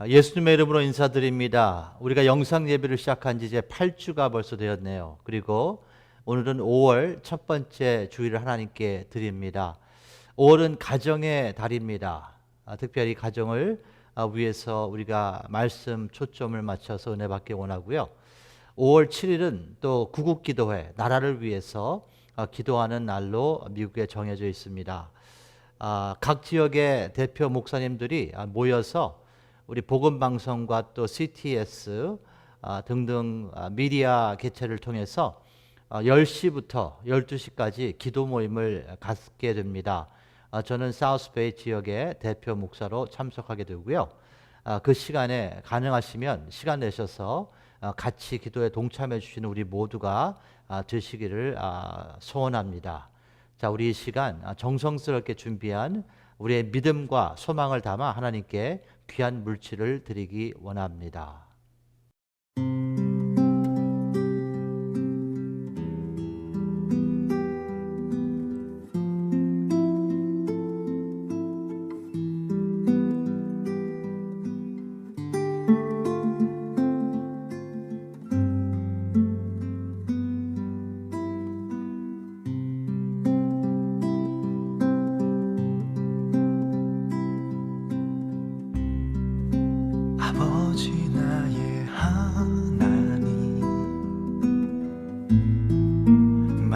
예수님의 이름으로 인사드립니다. 우리가 영상 예배를 시작한 지 이제 8주가 벌써 되었네요. 그리고 오늘은 5월 첫 번째 주일을 하나님께 드립니다. 5월은 가정의 달입니다. 특별히 가정을 위해서 우리가 말씀 초점을 맞춰서 은혜 받기 원하고요. 5월 7일은 또 구국기도회, 나라를 위해서 기도하는 날로 미국에 정해져 있습니다. 각 지역의 대표 목사님들이 모여서 우리 복음방송과 또 CTS 등등 미디어 개최를 통해서 10시부터 12시까지 기도 모임을 갖게 됩니다. 저는 사우스베이 지역의 대표 목사로 참석하게 되고요. 그 시간에 가능하시면 시간 내셔서 같이 기도에 동참해 주시는 우리 모두가 되시기를 소원합니다. 자, 우리 이 시간 정성스럽게 준비한 우리의 믿음과 소망을 담아 하나님께 귀한 물질을 드리기 원합니다.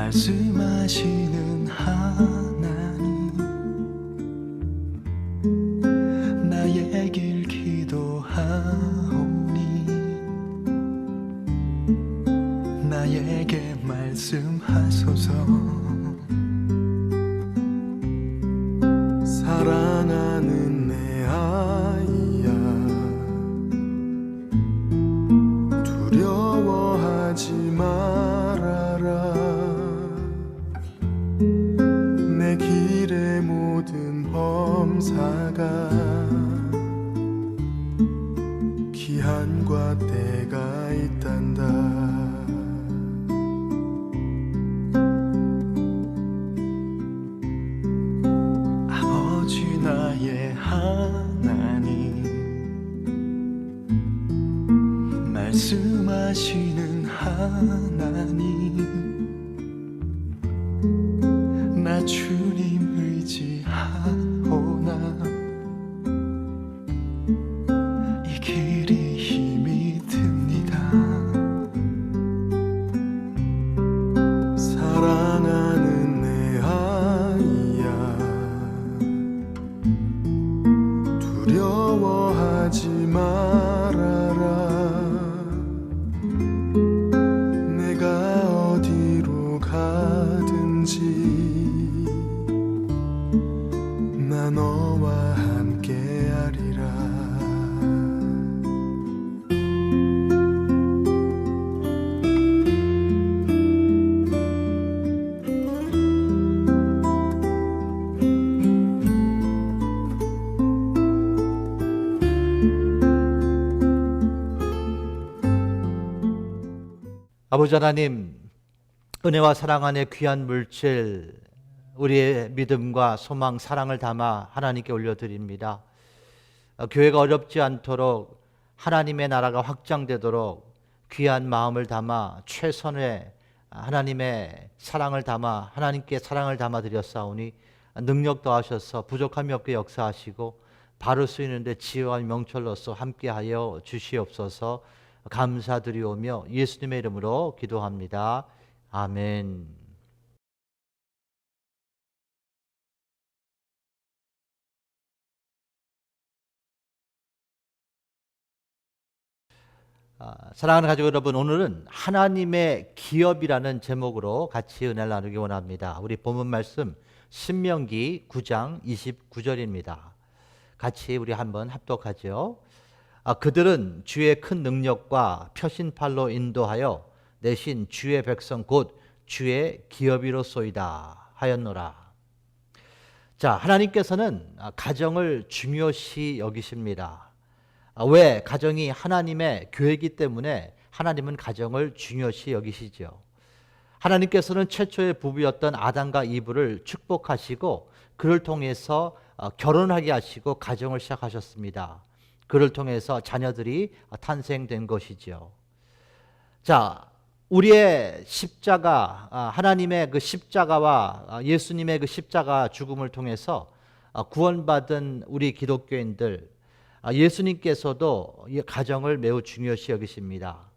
말씀하시는 하나님, 나의 길 기도하오니 나에게 말씀하소서. 사랑하는 내 아이야, 두려워하지 말아라. 내 길의 모든 범사가 기한과 때가 있단다. 아버지 나의 하나님, 말씀하시는 하나님, 나 주님 의지하오나 이 길이 힘이 듭니다. 사랑하는 내 아이야, 두려워하지 말아라. 내가 어디로 가든지 나 너와 함께하리라. 아버지 하나님, 은혜와 사랑 안에 귀한 물질, 우리의 믿음과 소망, 사랑을 담아 하나님께 올려드립니다. 교회가 어렵지 않도록, 하나님의 나라가 확장되도록 귀한 마음을 담아 최선의 하나님의 사랑을 담아 하나님께 사랑을 담아 드렸사오니 능력 더하셔서 부족함이 없게 역사하시고 바를 수 있는데 지혜와 명철로서 함께하여 주시옵소서. 감사드리오며 예수님의 이름으로 기도합니다. 아멘. 사랑하는 가족 여러분, 오늘은 하나님의 기업이라는 제목으로 같이 은혜를 나누기 원합니다. 우리 본문 말씀 신명기 9장 29절입니다. 같이 우리 한번 합독하죠. 그들은 주의 큰 능력과 표신팔로 인도하여 내신 주의 백성 곧 주의 기업이로소이다 하였노라. 자, 하나님께서는 가정을 중요시 여기십니다. 왜? 가정이 하나님의 교회이기 때문에 하나님은 가정을 중요시 여기시죠. 하나님께서는 최초의 부부였던 아담과 이브를 축복하시고 그를 통해서 결혼하게 하시고 가정을 시작하셨습니다. 그를 통해서 자녀들이 탄생된 것이지요. 자, 우리의 십자가, 하나님의 그 십자가와 예수님의 그 십자가 죽음을 통해서 구원받은 우리 기독교인들, 예수님께서도 이 가정을 매우 중요시 여기십니다.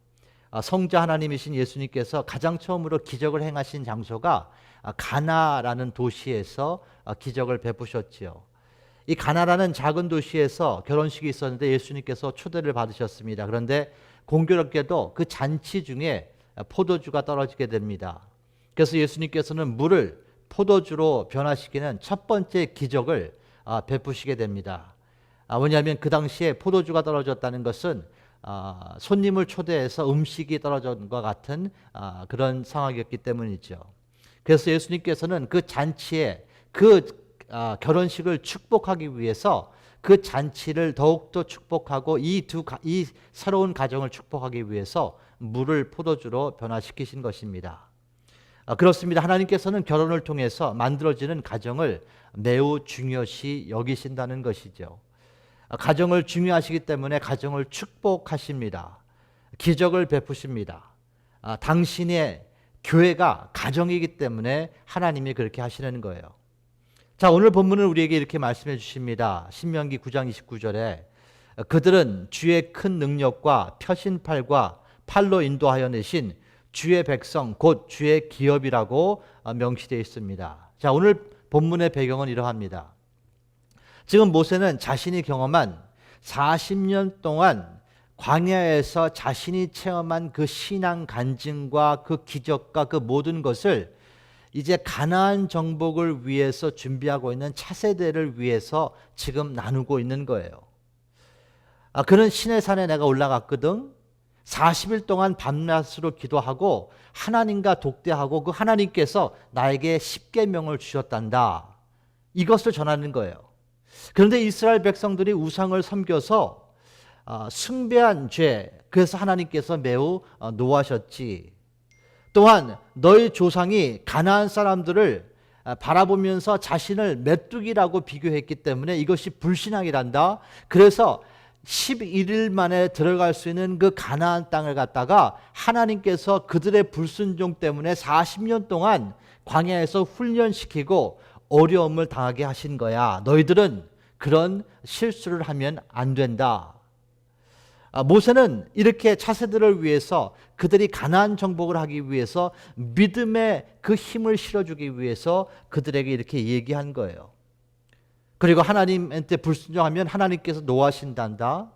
성자 하나님이신 예수님께서 가장 처음으로 기적을 행하신 장소가 가나라는 도시에서 기적을 베푸셨지요. 이 가나라는 작은 도시에서 결혼식이 있었는데 예수님께서 초대를 받으셨습니다. 그런데 공교롭게도 그 잔치 중에 포도주가 떨어지게 됩니다. 그래서 예수님께서는 물을 포도주로 변화시키는 첫 번째 기적을 베푸시게 됩니다. 왜냐하면 그 당시에 포도주가 떨어졌다는 것은 손님을 초대해서 음식이 떨어진 것 같은 그런 상황이었기 때문이죠. 그래서 예수님께서는 그 잔치에 그 결혼식을 축복하기 위해서 그 잔치를 더욱더 축복하고 이 새로운 가정을 축복하기 위해서 물을 포도주로 변화시키신 것입니다. 그렇습니다. 하나님께서는 결혼을 통해서 만들어지는 가정을 매우 중요시 여기신다는 것이죠. 가정을 중요하시기 때문에 가정을 축복하십니다. 기적을 베푸십니다. 당신의 교회가 가정이기 때문에 하나님이 그렇게 하시는 거예요. 자, 오늘 본문은 우리에게 이렇게 말씀해 주십니다. 신명기 9장 29절에 그들은 주의 큰 능력과 펴신팔과 팔로 인도하여 내신 주의 백성 곧 주의 기업이라고 명시되어 있습니다. 자, 오늘 본문의 배경은 이러합니다. 지금 모세는 자신이 경험한 40년 동안 광야에서 자신이 체험한 그 신앙 간증과 그 기적과 그 모든 것을 이제 가나안 정복을 위해서 준비하고 있는 차세대를 위해서 지금 나누고 있는 거예요. 그는 시내산에 내가 올라갔거든. 40일 동안 밤낮으로 기도하고 하나님과 독대하고 그 하나님께서 나에게 십계명을 주셨단다. 이것을 전하는 거예요. 그런데 이스라엘 백성들이 우상을 섬겨서 숭배한 죄, 그래서 하나님께서 매우 노하셨지. 또한 너희 조상이 가나안 사람들을 바라보면서 자신을 메뚜기라고 비교했기 때문에 이것이 불신앙이란다. 그래서 11일 만에 들어갈 수 있는 그 가나안 땅을 갖다가 하나님께서 그들의 불순종 때문에 40년 동안 광야에서 훈련시키고 어려움을 당하게 하신 거야. 너희들은 그런 실수를 하면 안 된다. 모세는 이렇게 차세들을 위해서 그들이 가나안 정복을 하기 위해서 믿음의 그 힘을 실어주기 위해서 그들에게 이렇게 얘기한 거예요. 그리고 하나님한테 불순종하면 하나님께서 노하신단다.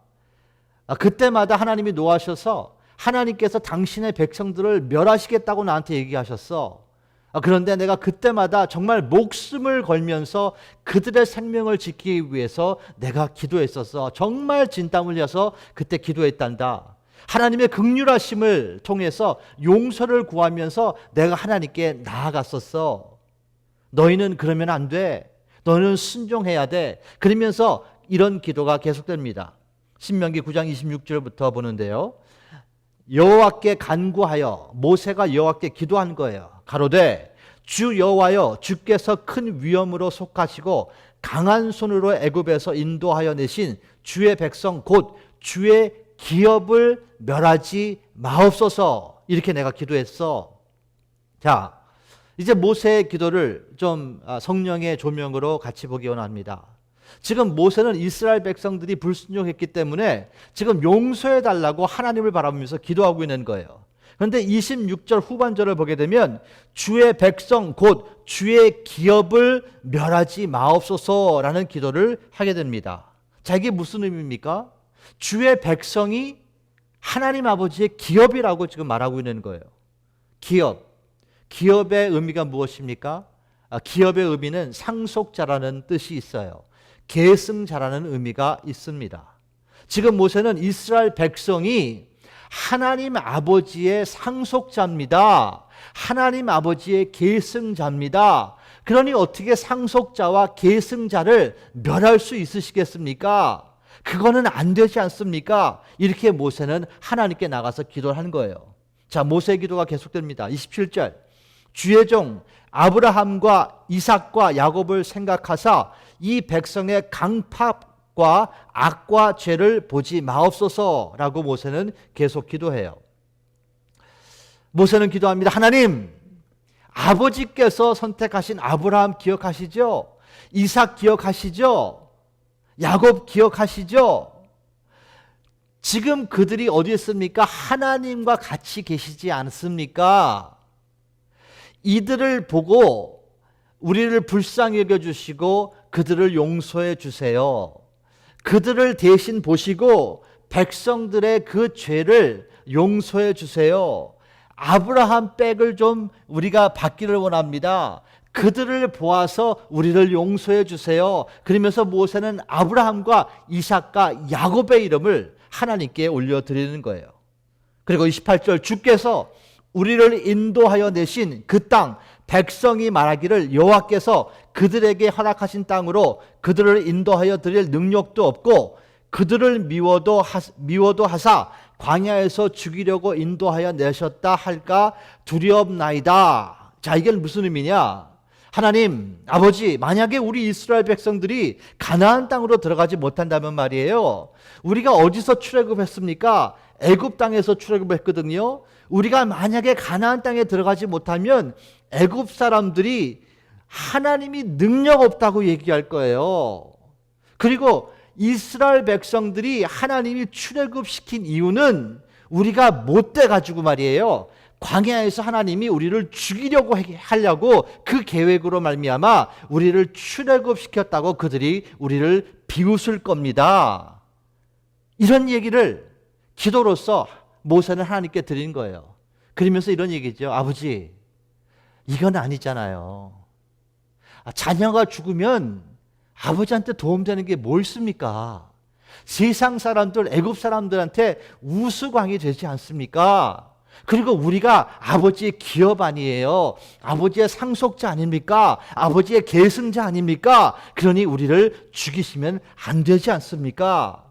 그때마다 하나님이 노하셔서 하나님께서 당신의 백성들을 멸하시겠다고 나한테 얘기하셨어. 그런데 내가 그때마다 정말 목숨을 걸면서 그들의 생명을 지키기 위해서 내가 기도했었어. 정말 진땀 흘려서 그때 기도했단다. 하나님의 긍휼하심을 통해서 용서를 구하면서 내가 하나님께 나아갔었어. 너희는 그러면 안 돼. 너는 순종해야 돼. 그러면서 이런 기도가 계속됩니다. 신명기 9장 26절부터 보는데요. 여호와께 간구하여 모세가 여호와께 기도한 거예요. 가로되 주 여호와여, 주께서 큰 위엄으로 속하시고 강한 손으로 애굽에서 인도하여 내신 주의 백성 곧 주의 기업을 멸하지 마옵소서. 이렇게 내가 기도했어. 자, 이제 모세의 기도를 좀 성령의 조명으로 같이 보기 원합니다. 지금 모세는 이스라엘 백성들이 불순종했기 때문에 지금 용서해 달라고 하나님을 바라보면서 기도하고 있는 거예요. 그런데 26절 후반절을 보게 되면 주의 백성 곧 주의 기업을 멸하지 마옵소서라는 기도를 하게 됩니다. 자, 이게 무슨 의미입니까? 주의 백성이 하나님 아버지의 기업이라고 지금 말하고 있는 거예요. 기업의 의미가 무엇입니까? 기업의 의미는 상속자라는 뜻이 있어요. 계승자라는 의미가 있습니다. 지금 모세는 이스라엘 백성이 하나님 아버지의 상속자입니다. 하나님 아버지의 계승자입니다. 그러니 어떻게 상속자와 계승자를 멸할 수 있으시겠습니까? 그거는 안 되지 않습니까? 이렇게 모세는 하나님께 나가서 기도를 한 거예요. 자, 모세의 기도가 계속됩니다. 27절. 주의 종 아브라함과 이삭과 야곱을 생각하사 이 백성의 과 악과 죄를 보지 마옵소서라고 모세는 계속 기도해요. 모세는 기도합니다. 하나님, 아버지께서 선택하신 아브라함 기억하시죠? 이삭 기억하시죠? 야곱 기억하시죠? 지금 그들이 어디 있습니까? 하나님과 같이 계시지 않습니까? 이들을 보고 우리를 불쌍히 여겨주시고 그들을 용서해 주세요. 그들을 대신 보시고 백성들의 그 죄를 용서해 주세요. 아브라함 백을 좀 우리가 받기를 원합니다. 그들을 보아서 우리를 용서해 주세요. 그러면서 모세는 아브라함과 이삭과 야곱의 이름을 하나님께 올려드리는 거예요. 그리고 28절, 주께서 우리를 인도하여 내신 그 땅, 백성이 말하기를 여호와께서 그들에게 허락하신 땅으로 그들을 인도하여 드릴 능력도 없고 그들을 미워도 하사 광야에서 죽이려고 인도하여 내셨다 할까 두렵나이다. 자, 이게 무슨 의미냐? 하나님, 아버지, 만약에 우리 이스라엘 백성들이 가나안 땅으로 들어가지 못한다면 말이에요. 우리가 어디서 출애굽했습니까? 애굽 땅에서 출애굽했거든요. 우리가 만약에 가나안 땅에 들어가지 못하면 애굽 사람들이 하나님이 능력 없다고 얘기할 거예요. 그리고 이스라엘 백성들이 하나님이 출애굽시킨 이유는 우리가 못돼 가지고 말이에요. 광야에서 하나님이 우리를 죽이려고 하려고 그 계획으로 말미암아 우리를 출애굽시켰다고 그들이 우리를 비웃을 겁니다. 이런 얘기를 기도로서 모세는 하나님께 드린 거예요. 그러면서 이런 얘기죠. 아버지, 이건 아니잖아요. 자녀가 죽으면 아버지한테 도움되는 게 뭐 있습니까? 세상 사람들, 애굽 사람들한테 우스광이 되지 않습니까? 그리고 우리가 아버지의 기업 아니에요. 아버지의 상속자 아닙니까? 아버지의 계승자 아닙니까? 그러니 우리를 죽이시면 안 되지 않습니까?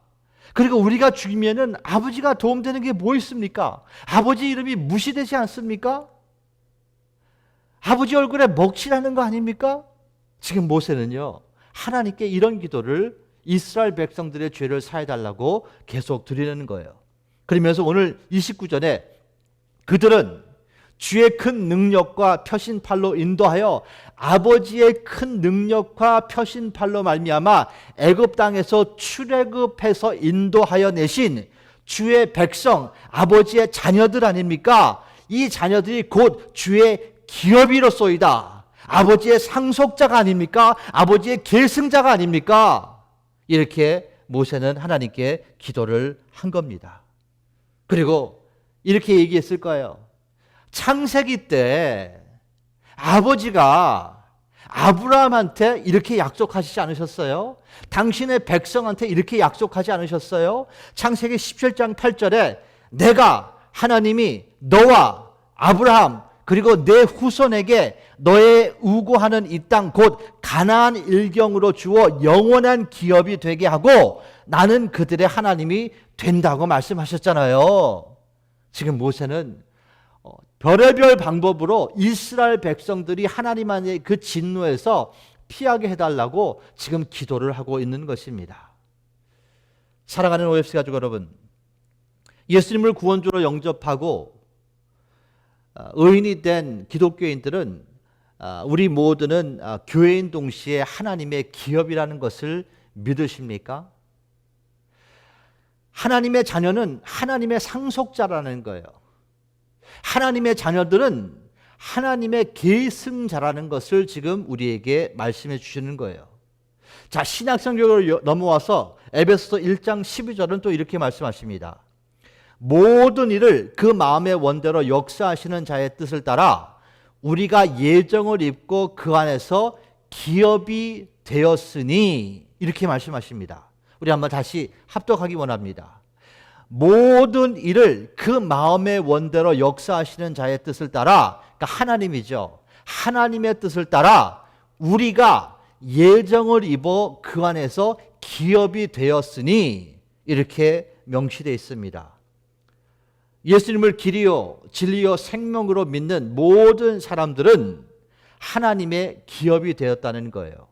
그리고 우리가 죽이면은 아버지가 도움되는 게 뭐 있습니까? 아버지 이름이 무시되지 않습니까? 아버지 얼굴에 먹칠하는 거 아닙니까? 지금 모세는요, 하나님께 이런 기도를 이스라엘 백성들의 죄를 사해달라고 계속 드리는 거예요. 그러면서 오늘 29절에 그들은 주의 큰 능력과 표신팔로 인도하여 아버지의 큰 능력과 표신팔로 말미암아 애굽 땅에서 출애굽해서 인도하여 내신 주의 백성, 아버지의 자녀들 아닙니까? 이 자녀들이 곧 주의 기업이로소이다. 아버지의 상속자가 아닙니까? 아버지의 계승자가 아닙니까? 이렇게 모세는 하나님께 기도를 한 겁니다. 그리고 이렇게 얘기했을 거예요. 창세기 때 아버지가 아브라함한테 이렇게 약속하시지 않으셨어요? 당신의 백성한테 이렇게 약속하지 않으셨어요? 창세기 17장 8절에 내가 하나님이 너와 아브라함 그리고 내 후손에게 너의 우고하는 이 땅 곧 가나안 일경으로 주어 영원한 기업이 되게 하고 나는 그들의 하나님이 된다고 말씀하셨잖아요. 지금 모세는 별의별 방법으로 이스라엘 백성들이 하나님 안의 그 진노에서 피하게 해달라고 지금 기도를 하고 있는 것입니다. 사랑하는 OFC 가족 여러분, 예수님을 구원주로 영접하고 의인이 된 기독교인들은 우리 모두는 교회인 동시에 하나님의 기업이라는 것을 믿으십니까? 하나님의 자녀는 하나님의 상속자라는 거예요. 하나님의 자녀들은 하나님의 계승자라는 것을 지금 우리에게 말씀해 주시는 거예요. 자, 신약성경으로 넘어와서 에베소서 1장 12절은 또 이렇게 말씀하십니다. 모든 일을 그 마음의 원대로 역사하시는 자의 뜻을 따라 우리가 예정을 입고 그 안에서 기업이 되었으니 이렇게 말씀하십니다. 우리 한번 다시 합독하기 원합니다. 모든 일을 그 마음의 원대로 역사하시는 자의 뜻을 따라, 그러니까 하나님이죠. 하나님의 뜻을 따라 우리가 예정을 입어 그 안에서 기업이 되었으니 이렇게 명시되어 있습니다. 예수님을 길이요 진리요 생명으로 믿는 모든 사람들은 하나님의 기업이 되었다는 거예요.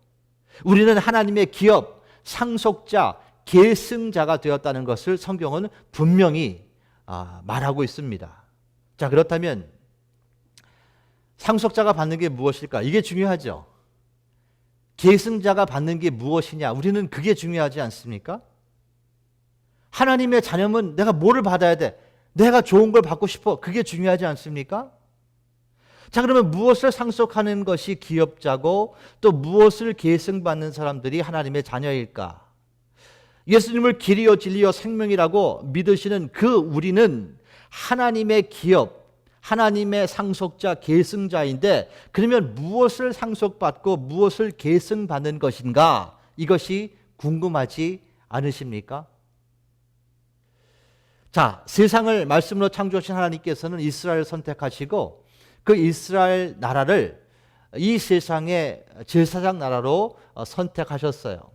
우리는 하나님의 기업, 상속자, 계승자가 되었다는 것을 성경은 분명히 말하고 있습니다. 자, 그렇다면 상속자가 받는 게 무엇일까? 이게 중요하죠. 계승자가 받는 게 무엇이냐? 우리는 그게 중요하지 않습니까? 하나님의 자녀면 내가 뭐를 받아야 돼? 내가 좋은 걸 받고 싶어. 그게 중요하지 않습니까? 자, 그러면 무엇을 상속하는 것이 기업자고 또 무엇을 계승받는 사람들이 하나님의 자녀일까? 예수님을 길이요 진리요 생명이라고 믿으시는 그 우리는 하나님의 기업, 하나님의 상속자, 계승자인데 그러면 무엇을 상속받고 무엇을 계승받는 것인가? 이것이 궁금하지 않으십니까? 자, 세상을 말씀으로 창조하신 하나님께서는 이스라엘을 선택하시고 그 이스라엘 나라를 이 세상의 제사장 나라로 선택하셨어요.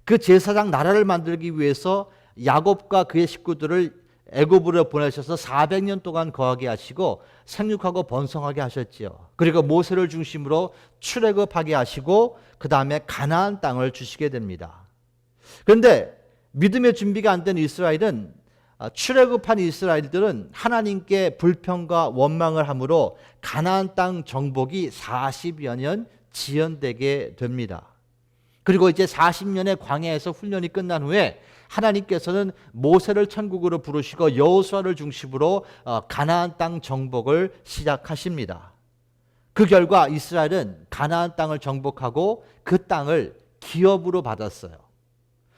그 제사장 나라를 만들기 위해서 야곱과 그의 식구들을 애굽으로 보내셔서 400년 동안 거하게 하시고 생육하고 번성하게 하셨지요. 그리고 모세를 중심으로 출애굽하게 하시고 그 다음에 가나안 땅을 주시게 됩니다. 그런데 믿음의 준비가 안 된 이스라엘은 출애굽한 이스라엘들은 하나님께 불평과 원망을 함으로 가나안 땅 정복이 40여 년 지연되게 됩니다. 그리고 이제 40년의 광야에서 훈련이 끝난 후에 하나님께서는 모세를 천국으로 부르시고 여호수아를 중심으로 가나안 땅 정복을 시작하십니다. 그 결과 이스라엘은 가나안 땅을 정복하고 그 땅을 기업으로 받았어요.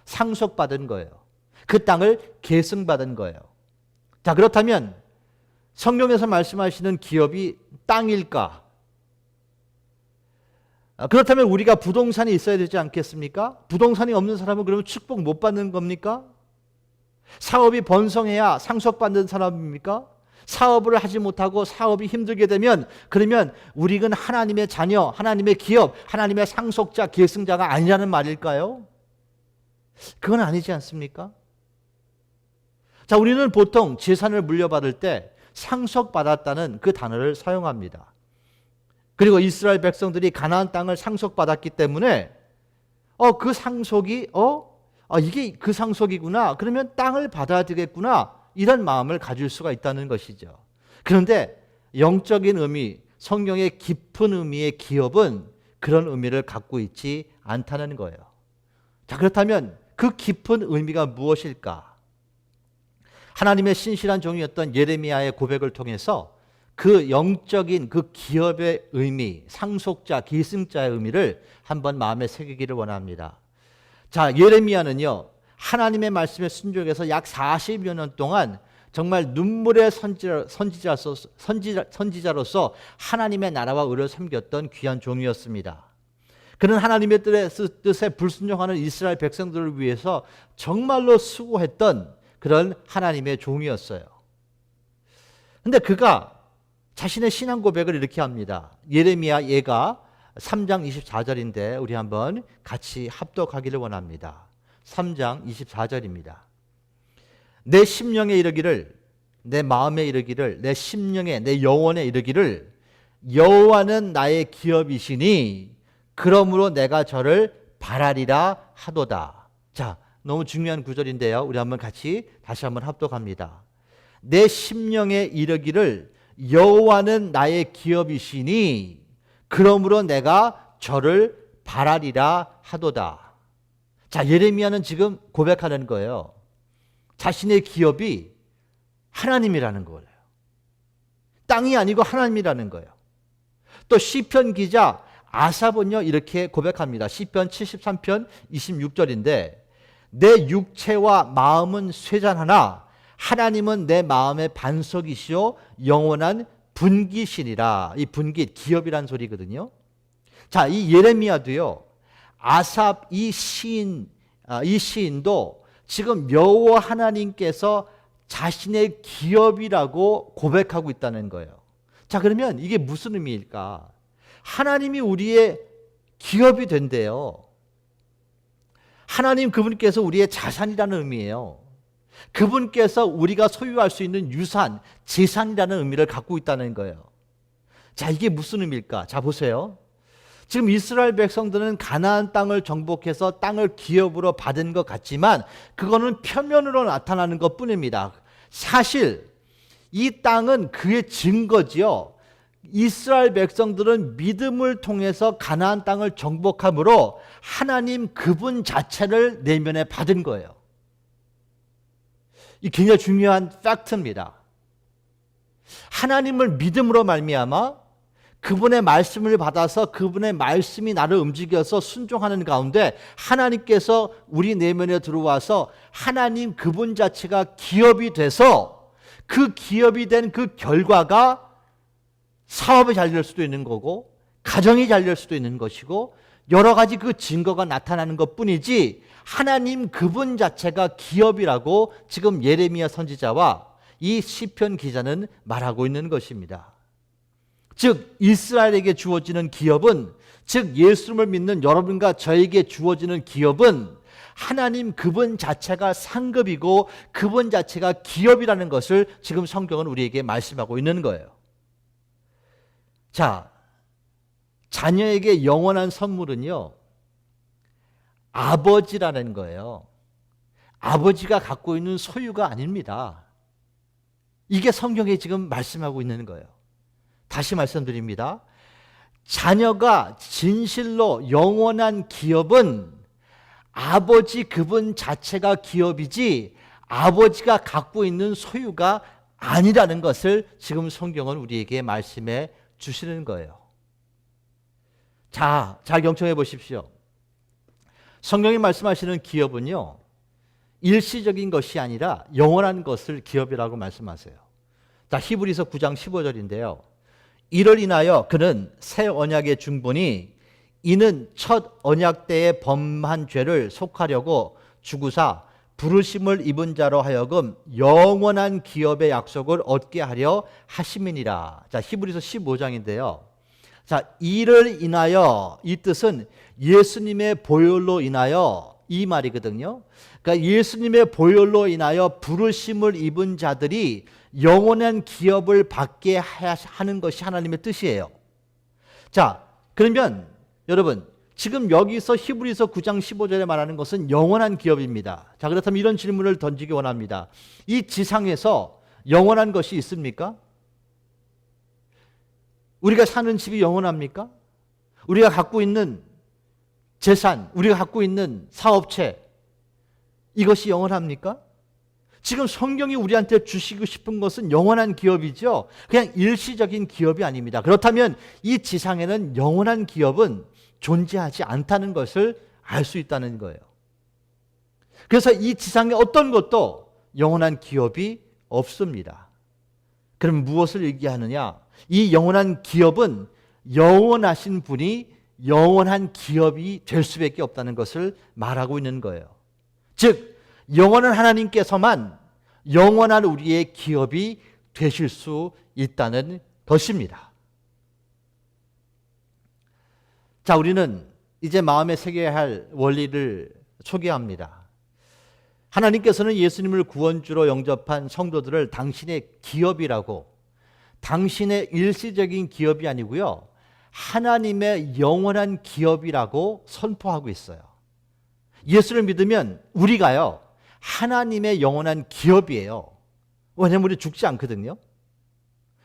상속받은 거예요. 그 땅을 계승받은 거예요. 자, 그렇다면 성경에서 말씀하시는 기업이 땅일까? 그렇다면 우리가 부동산이 있어야 되지 않겠습니까? 부동산이 없는 사람은 그러면 축복 못 받는 겁니까? 사업이 번성해야 상속받는 사람입니까? 사업을 하지 못하고 사업이 힘들게 되면 그러면 우리는 하나님의 자녀, 하나님의 기업, 하나님의 상속자, 계승자가 아니라는 말일까요? 그건 아니지 않습니까? 자, 우리는 보통 재산을 물려받을 때 상속받았다는 그 단어를 사용합니다. 그리고 이스라엘 백성들이 가나안 땅을 상속받았기 때문에 그 상속이 이게 그 상속이구나. 그러면 땅을 받아야 되겠구나. 이런 마음을 가질 수가 있다는 것이죠. 그런데 영적인 의미, 성경의 깊은 의미의 기업은 그런 의미를 갖고 있지 않다는 거예요. 자, 그렇다면 그 깊은 의미가 무엇일까? 하나님의 신실한 종이었던 예레미야의 고백을 통해서 그 영적인 그 기업의 의미, 상속자, 계승자의 의미를 한번 마음에 새기기를 원합니다. 자, 예레미야는요, 하나님의 말씀에 순종해서 약 40여 년 동안 정말 눈물의 선지자로서 하나님의 나라와 의를 섬겼던 귀한 종이었습니다. 그는 하나님의 뜻에 불순종하는 이스라엘 백성들을 위해서 정말로 수고했던 그런 하나님의 종이었어요. 그런데 그가 자신의 신앙 고백을 이렇게 합니다. 예레미야 예가 3장 24절인데 우리 한번 같이 합독하기를 원합니다. 3장 24절입니다. 내 심령에 이르기를, 내 마음에 이르기를, 내 심령에, 내 영혼에 이르기를 여호와는 나의 기업이시니 그러므로 내가 저를 바라리라 하도다. 자, 너무 중요한 구절인데요. 우리 한번 같이 다시 한번 합독합니다. 내 심령에 이르기를 여호와는 나의 기업이시니 그러므로 내가 저를 바라리라 하도다. 자, 예레미야는 지금 고백하는 거예요. 자신의 기업이 하나님이라는 거예요. 땅이 아니고 하나님이라는 거예요. 또 시편 기자 아삽은요 이렇게 고백합니다. 시편 73편 26절인데 내 육체와 마음은 쇠잔하나 하나님은 내 마음의 반석이시요 영원한 분기시니라. 이 분기, 기업이란 소리거든요. 자, 이 예레미야도요, 아삽 이 시인도 지금 여호와 하나님께서 자신의 기업이라고 고백하고 있다는 거예요. 자, 그러면 이게 무슨 의미일까? 하나님이 우리의 기업이 된대요. 하나님 그분께서 우리의 자산이라는 의미예요. 그분께서 우리가 소유할 수 있는 유산, 재산이라는 의미를 갖고 있다는 거예요. 자, 이게 무슨 의미일까? 자, 보세요. 지금 이스라엘 백성들은 가나안 땅을 정복해서 땅을 기업으로 받은 것 같지만 그거는 표면으로 나타나는 것 뿐입니다. 사실 이 땅은 그의 증거지요. 이스라엘 백성들은 믿음을 통해서 가나안 땅을 정복함으로 하나님 그분 자체를 내면에 받은 거예요. 이 굉장히 중요한 팩트입니다. 하나님을 믿음으로 말미암아 그분의 말씀을 받아서 그분의 말씀이 나를 움직여서 순종하는 가운데 하나님께서 우리 내면에 들어와서 하나님 그분 자체가 기업이 돼서 그 기업이 된 그 결과가 사업이 잘 될 수도 있는 거고 가정이 잘 될 수도 있는 것이고 여러 가지 그 증거가 나타나는 것뿐이지 하나님 그분 자체가 기업이라고 지금 예레미야 선지자와 이 시편 기자는 말하고 있는 것입니다. 즉 이스라엘에게 주어지는 기업은, 즉 예수님을 믿는 여러분과 저에게 주어지는 기업은 하나님 그분 자체가 상급이고 그분 자체가 기업이라는 것을 지금 성경은 우리에게 말씀하고 있는 거예요. 자, 자녀에게 영원한 선물은요, 아버지라는 거예요. 아버지가 갖고 있는 소유가 아닙니다. 이게 성경에 지금 말씀하고 있는 거예요. 다시 말씀드립니다. 자녀가 진실로 영원한 기업은 아버지 그분 자체가 기업이지 아버지가 갖고 있는 소유가 아니라는 것을 지금 성경은 우리에게 말씀해 주시는 거예요. 자, 잘 경청해 보십시오. 성경이 말씀하시는 기업은요, 일시적인 것이 아니라 영원한 것을 기업이라고 말씀하세요. 자, 히브리서 9장 15절인데요. 이를 인하여 그는 새 언약의 중보니 이는 첫 언약 때의 범한 죄를 속하려고 주구사 부르심을 입은 자로 하여금 영원한 기업의 약속을 얻게 하려 하심이니라. 자, 히브리서 15장인데요. 자, 이를 인하여, 이 뜻은 예수님의 보혈로 인하여, 이 말이거든요. 그러니까 예수님의 보혈로 인하여 부르심을 입은 자들이 영원한 기업을 받게 하는 것이 하나님의 뜻이에요. 자, 그러면 여러분, 지금 여기서 히브리서 9장 15절에 말하는 것은 영원한 기업입니다. 자, 그렇다면 이런 질문을 던지기 원합니다. 이 지상에서 영원한 것이 있습니까? 우리가 사는 집이 영원합니까? 우리가 갖고 있는 재산, 우리가 갖고 있는 사업체, 이것이 영원합니까? 지금 성경이 우리한테 주시고 싶은 것은 영원한 기업이죠. 그냥 일시적인 기업이 아닙니다. 그렇다면 이 지상에는 영원한 기업은 존재하지 않다는 것을 알 수 있다는 거예요. 그래서 이 지상에 어떤 것도 영원한 기업이 없습니다. 그럼 무엇을 얘기하느냐? 이 영원한 기업은 영원하신 분이 영원한 기업이 될 수밖에 없다는 것을 말하고 있는 거예요. 즉 영원한 하나님께서만 영원한 우리의 기업이 되실 수 있다는 것입니다. 자, 우리는 이제 마음에 새겨야 할 원리를 소개합니다. 하나님께서는 예수님을 구원주로 영접한 성도들을 당신의 기업이라고, 당신의 일시적인 기업이 아니고요, 하나님의 영원한 기업이라고 선포하고 있어요. 예수를 믿으면 우리가요, 하나님의 영원한 기업이에요. 왜냐하면 우리 죽지 않거든요.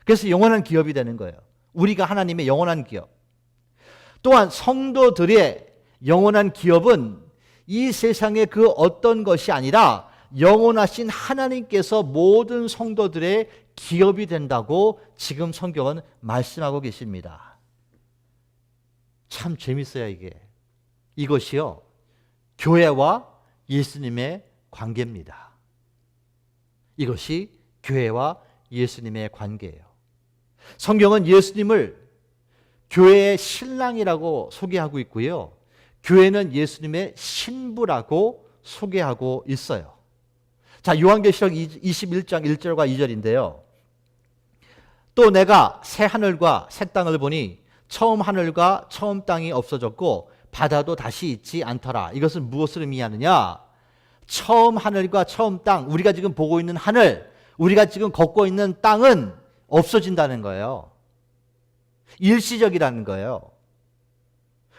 그래서 영원한 기업이 되는 거예요. 우리가 하나님의 영원한 기업. 또한 성도들의 영원한 기업은 이 세상의 그 어떤 것이 아니라 영원하신 하나님께서 모든 성도들의 기업이 된다고 지금 성경은 말씀하고 계십니다. 참 재밌어요, 이게. 이것이요, 교회와 예수님의 관계입니다. 이것이 교회와 예수님의 관계예요. 성경은 예수님을 교회의 신랑이라고 소개하고 있고요, 교회는 예수님의 신부라고 소개하고 있어요. 자, 요한계시록 21장 1절과 2절인데요. 또 내가 새 하늘과 새 땅을 보니 처음 하늘과 처음 땅이 없어졌고 바다도 다시 있지 않더라. 이것은 무엇을 의미하느냐? 처음 하늘과 처음 땅, 우리가 지금 보고 있는 하늘, 우리가 지금 걷고 있는 땅은 없어진다는 거예요. 일시적이라는 거예요.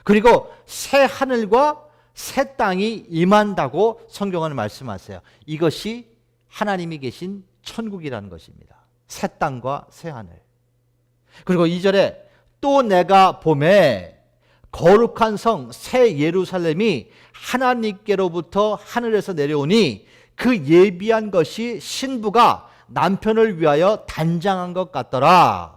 그리고 새 하늘과 새 땅이 임한다고 성경은 말씀하세요. 이것이 하나님이 계신 천국이라는 것입니다. 새 땅과 새 하늘. 그리고 2절에 또 내가 보매 거룩한 성 새 예루살렘이 하나님께로부터 하늘에서 내려오니 그 예비한 것이 신부가 남편을 위하여 단장한 것 같더라.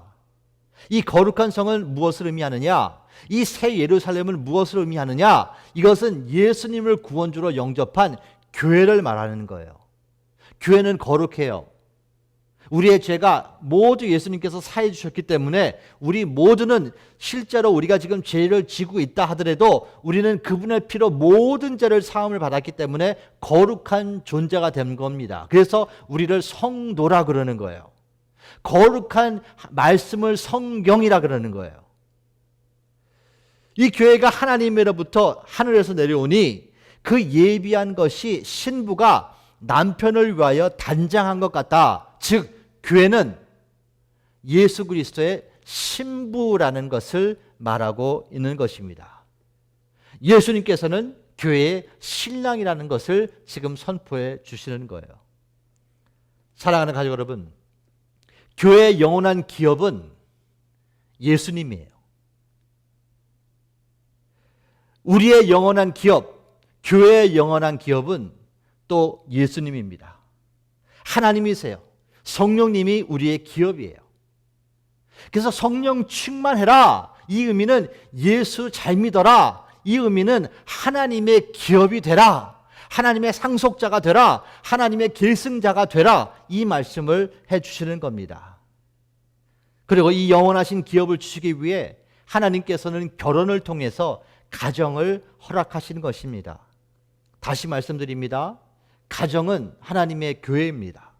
이 거룩한 성은 무엇을 의미하느냐? 이 새 예루살렘은 무엇을 의미하느냐? 이것은 예수님을 구원주로 영접한 교회를 말하는 거예요. 교회는 거룩해요. 우리의 죄가 모두 예수님께서 사해 주셨기 때문에 우리 모두는 실제로 우리가 지금 죄를 지고 있다 하더라도 우리는 그분의 피로 모든 죄를 사함을 받았기 때문에 거룩한 존재가 된 겁니다. 그래서 우리를 성도라 그러는 거예요. 거룩한 말씀을 성경이라 그러는 거예요. 이 교회가 하나님으로부터 하늘에서 내려오니 그 예비한 것이 신부가 남편을 위하여 단장한 것 같다. 즉 교회는 예수 그리스도의 신부라는 것을 말하고 있는 것입니다. 예수님께서는 교회의 신랑이라는 것을 지금 선포해 주시는 거예요. 사랑하는 가족 여러분, 교회의 영원한 기업은 예수님이에요. 우리의 영원한 기업, 교회의 영원한 기업은 또 예수님입니다. 하나님이세요. 성령님이 우리의 기업이에요. 그래서 성령 충만해라. 이 의미는 예수 잘 믿어라. 이 의미는 하나님의 기업이 되라. 하나님의 상속자가 되라. 하나님의 계승자가 되라. 이 말씀을 해주시는 겁니다. 그리고 이 영원하신 기업을 주시기 위해 하나님께서는 결혼을 통해서 가정을 허락하시는 것입니다. 다시 말씀드립니다. 가정은 하나님의 교회입니다.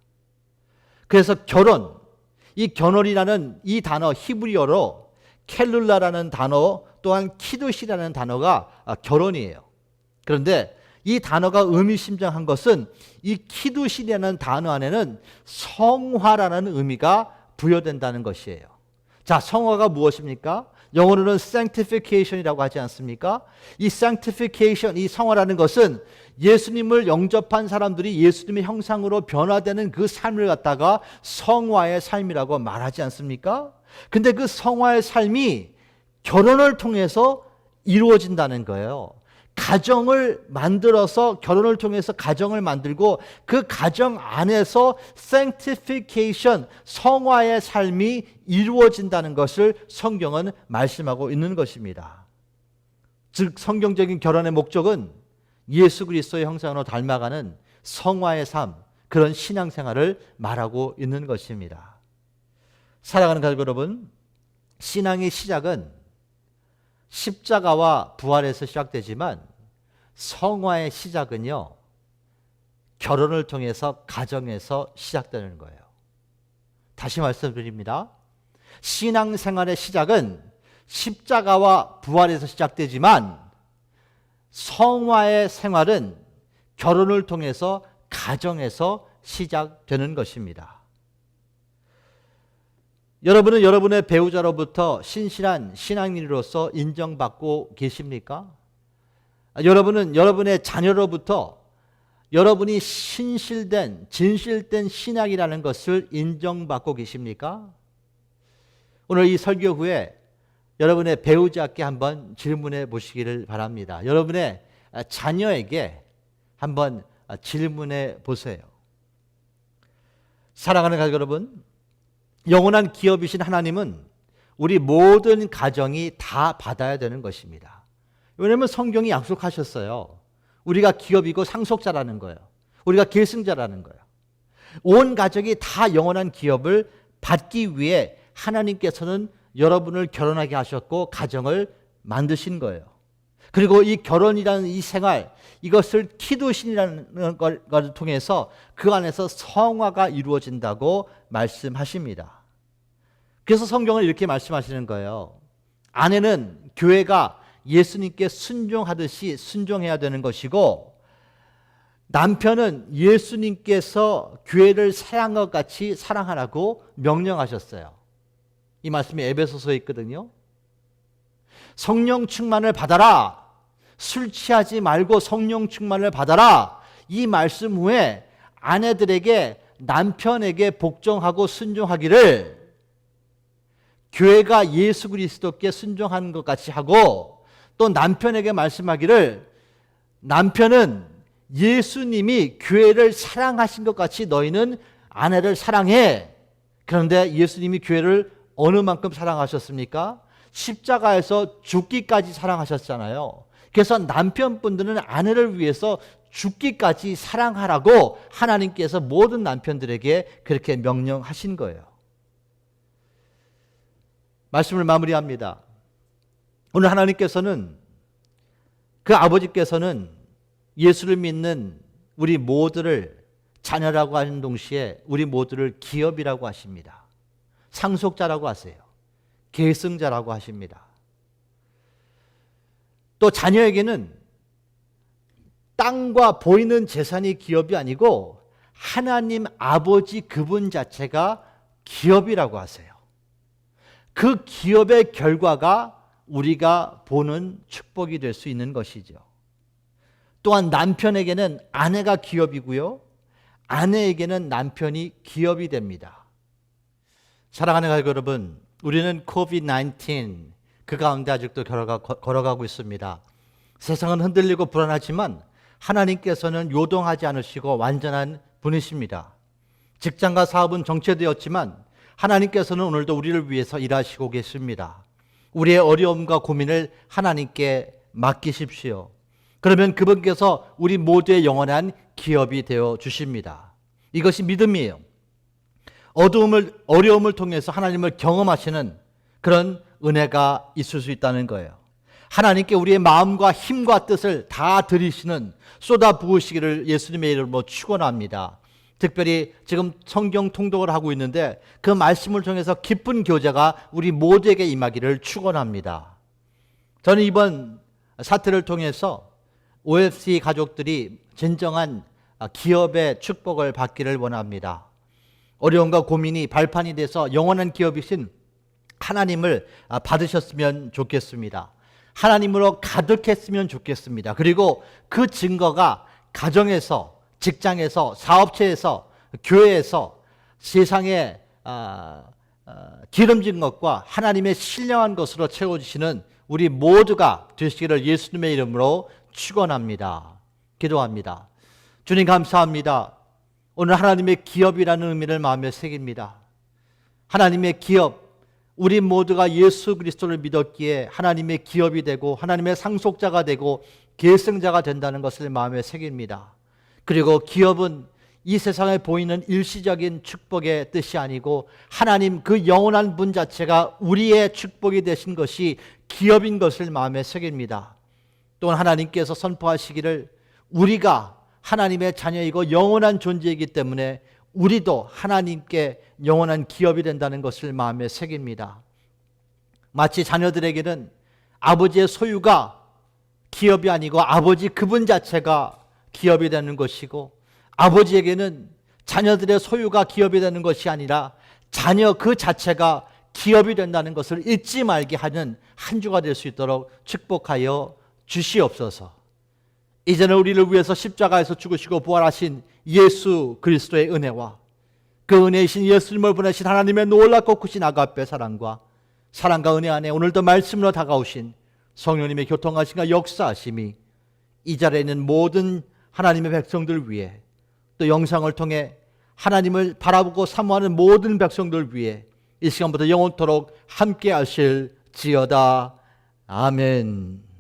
그래서 결혼, 이 결혼이라는 이 단어 히브리어로 켈룰라라는 단어 또한 키두시라는 단어가 결혼이에요. 그런데 이 단어가 의미심장한 것은 이 키두시라는 단어 안에는 성화라는 의미가 부여된다는 것이에요. 자, 성화가 무엇입니까? 영어로는 sanctification이라고 하지 않습니까? 이 sanctification, 이 성화라는 것은 예수님을 영접한 사람들이 예수님의 형상으로 변화되는 그 삶을 갖다가 성화의 삶이라고 말하지 않습니까? 근데 그 성화의 삶이 결혼을 통해서 이루어진다는 거예요. 가정을 만들어서 결혼을 통해서 가정을 만들고 그 가정 안에서 sanctification, 성화의 삶이 이루어진다는 것을 성경은 말씀하고 있는 것입니다. 즉 성경적인 결혼의 목적은 예수 그리스도의 형상으로 닮아가는 성화의 삶, 그런 신앙생활을 말하고 있는 것입니다. 사랑하는 가족 여러분, 신앙의 시작은 십자가와 부활에서 시작되지만 성화의 시작은요, 결혼을 통해서 가정에서 시작되는 거예요. 다시 말씀드립니다. 신앙생활의 시작은 십자가와 부활에서 시작되지만 성화의 생활은 결혼을 통해서 가정에서 시작되는 것입니다. 여러분은 여러분의 배우자로부터 신실한 신앙인으로서 인정받고 계십니까? 여러분은 여러분의 자녀로부터 여러분이 신실된, 진실된 신앙이라는 것을 인정받고 계십니까? 오늘 이 설교 후에 여러분의 배우자께 한번 질문해 보시기를 바랍니다. 여러분의 자녀에게 한번 질문해 보세요. 사랑하는 가족 여러분, 영원한 기업이신 하나님은 우리 모든 가정이 다 받아야 되는 것입니다. 왜냐하면 성경이 약속하셨어요. 우리가 기업이고 상속자라는 거예요. 우리가 계승자라는 거예요. 온 가족이 다 영원한 기업을 받기 위해 하나님께서는 여러분을 결혼하게 하셨고 가정을 만드신 거예요. 그리고 이 결혼이라는 이 생활, 이것을 키두신이라는 걸 통해서 그 안에서 성화가 이루어진다고 말씀하십니다. 그래서 성경은 이렇게 말씀하시는 거예요. 아내는 교회가 예수님께 순종하듯이 순종해야 되는 것이고, 남편은 예수님께서 교회를 사랑한 것 같이 사랑하라고 명령하셨어요. 이 말씀이 에베소서에 있거든요. 성령 충만을 받아라. 술 취하지 말고 성령 충만을 받아라. 이 말씀 후에 아내들에게 남편에게 복종하고 순종하기를 교회가 예수 그리스도께 순종하는 것 같이 하고, 또 남편에게 말씀하기를 남편은 예수님이 교회를 사랑하신 것 같이 너희는 아내를 사랑해. 그런데 예수님이 교회를 어느 만큼 사랑하셨습니까? 십자가에서 죽기까지 사랑하셨잖아요. 그래서 남편분들은 아내를 위해서 죽기까지 사랑하라고 하나님께서 모든 남편들에게 그렇게 명령하신 거예요. 말씀을 마무리합니다. 오늘 하나님께서는, 그 아버지께서는 예수를 믿는 우리 모두를 자녀라고 하는 동시에 우리 모두를 기업이라고 하십니다. 상속자라고 하세요. 계승자라고 하십니다. 또 자녀에게는 땅과 보이는 재산이 기업이 아니고 하나님 아버지 그분 자체가 기업이라고 하세요. 그 기업의 결과가 우리가 보는 축복이 될 수 있는 것이죠. 또한 남편에게는 아내가 기업이고요, 아내에게는 남편이 기업이 됩니다. 사랑하는 가족 여러분, 우리는 COVID-19 그 가운데 아직도 걸어가고 있습니다. 세상은 흔들리고 불안하지만 하나님께서는 요동하지 않으시고 완전한 분이십니다. 직장과 사업은 정체되었지만 하나님께서는 오늘도 우리를 위해서 일하시고 계십니다. 우리의 어려움과 고민을 하나님께 맡기십시오. 그러면 그분께서 우리 모두의 영원한 기업이 되어 주십니다. 이것이 믿음이에요. 어려움을 통해서 하나님을 경험하시는 그런 은혜가 있을 수 있다는 거예요. 하나님께 우리의 마음과 힘과 뜻을 다 드리시는 쏟아 부으시기를 예수님의 이름으로 축원합니다. 특별히 지금 성경 통독을 하고 있는데 그 말씀을 통해서 기쁜 교제가 우리 모두에게 임하기를 축원합니다. 저는 이번 사태를 통해서 OFC 가족들이 진정한 기업의 축복을 받기를 원합니다. 어려움과 고민이 발판이 돼서 영원한 기업이신 하나님을 받으셨으면 좋겠습니다. 하나님으로 가득했으면 좋겠습니다. 그리고 그 증거가 가정에서, 직장에서, 사업체에서, 교회에서 세상에 기름진 것과 하나님의 신령한 것으로 채워주시는 우리 모두가 되시기를 예수님의 이름으로 축원합니다. 기도합니다. 주님 감사합니다. 오늘 하나님의 기업이라는 의미를 마음에 새깁니다. 하나님의 기업, 우리 모두가 예수 그리스도를 믿었기에 하나님의 기업이 되고 하나님의 상속자가 되고 계승자가 된다는 것을 마음에 새깁니다. 그리고 기업은 이 세상에 보이는 일시적인 축복의 뜻이 아니고 하나님 그 영원한 분 자체가 우리의 축복이 되신 것이 기업인 것을 마음에 새깁니다. 또한 하나님께서 선포하시기를 우리가 하나님의 자녀이고 영원한 존재이기 때문에 우리도 하나님께 영원한 기업이 된다는 것을 마음에 새깁니다. 마치 자녀들에게는 아버지의 소유가 기업이 아니고 아버지 그분 자체가 기업이 되는 것이고, 아버지에게는 자녀들의 소유가 기업이 되는 것이 아니라 자녀 그 자체가 기업이 된다는 것을 잊지 말게 하는 한 주가 될 수 있도록 축복하여 주시옵소서. 이제는 우리를 위해서 십자가에서 죽으시고 부활하신 예수 그리스도의 은혜와 그 은혜이신 예수님을 보내신 하나님의 놀랍고 크신 아가페 사랑과 은혜 안에 오늘도 말씀으로 다가오신 성령님의 교통하심과 역사하심이 이 자리에 있는 모든 하나님의 백성들 위해, 또 영상을 통해 하나님을 바라보고 사모하는 모든 백성들 위해 이 시간부터 영원토록 함께 하실지어다. 아멘.